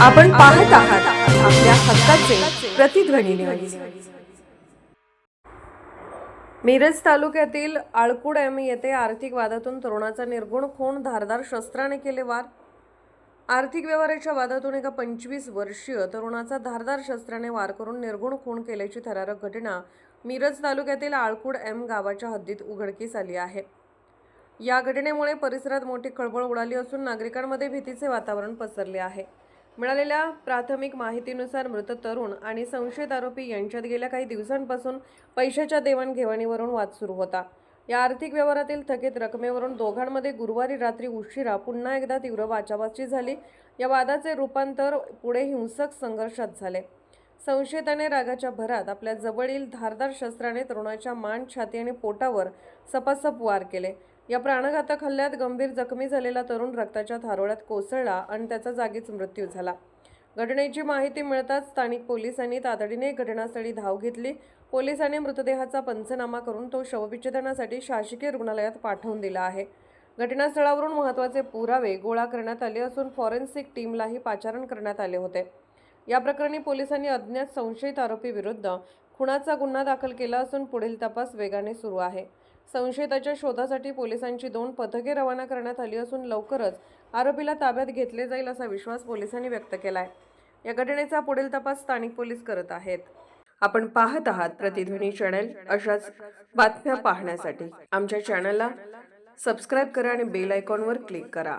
आपण पाहत आहात आपल्या हक्काचे प्रतिध्वनी न्यूज। मिरज तालुक्यातील आळकुड एम येथे आर्थिक वादातून तरुणाचा निर्गुण खून, धारदार शस्त्राने केले वार। आर्थिक व्यवहाराच्या वादातून एका 25 वर्षीय तरुणाचा धारदार शस्त्राने वार करून निर्गुण खून केल्याची थरारक घटना मिरज तालुक्यातील आळकुड एम गावाच्या हद्दीत उघडकीस आली आहे। या घटनेमुळे परिसरात मोठी खळबळ उडाली असून नागरिकांमध्ये भीतीचे वातावरण पसरले आहे। मिळालेल्या प्राथमिक माहितीनुसार मृत तरुण आणि संशयित आरोपी यांच्यात गेल्या काही दिवसांपासून पैशाच्या देवाणघेवाणीवरून वाद सुरू होता। या आर्थिक व्यवहारातील थकीत रकमेवरून दोघांमध्ये गुरुवारी रात्री उशिरा पुन्हा एकदा तीव्र बाचाबाची झाली। या वादाचे रूपांतर पुढे हिंसक संघर्षात झाले। संशयिताने रागाच्या भरात आपल्या जवळील धारदार शस्त्राने तरुणाच्या मान, छाती आणि पोटावर सपासप वार केले। या प्राणघातक हल्ल्यात गंभीर जखमी झालेला तरुण रक्ताच्या थारोळ्यात कोसळला आणि त्याचा जागीच मृत्यू झाला। घटनेची माहिती मिळताच स्थानिक पोलिसांनी तातडीने घटनास्थळी धाव घेतली। पोलिसांनी मृतदेहाचा पंचनामा करून तो शवविच्छेदनासाठी शासकीय रुग्णालयात पाठवून दिला आहे। घटनास्थळावरून महत्त्वाचे पुरावे गोळा करण्यात आले असून फॉरेन्सिक टीमलाही पाचारण करण्यात आले होते। या प्रकरणी पोलिसांनी अज्ञात संशयित आरोपी विरुद्ध खुनाचा गुन्हा दाखल केला असून पुढील तपास वेगाने सुरू आहे। संशयिताच्या शोधासाठी पोलिसांची 2 पथके रवाना करण्यात आली असून लवकरच आरोपीला ताब्यात घेतले जाईल असा विश्वास पोलिसांनी व्यक्त केलाय। या घटनेचा पुढील तपास स्थानिक पोलीस करत आहेत। आपण पाहत आहात प्रतिध्वनी चॅनल। अशाच बातम्या पाहण्यासाठी आमच्या चॅनलला सबस्क्राइब करा आणि बेल आयकॉनवर क्लिक करा।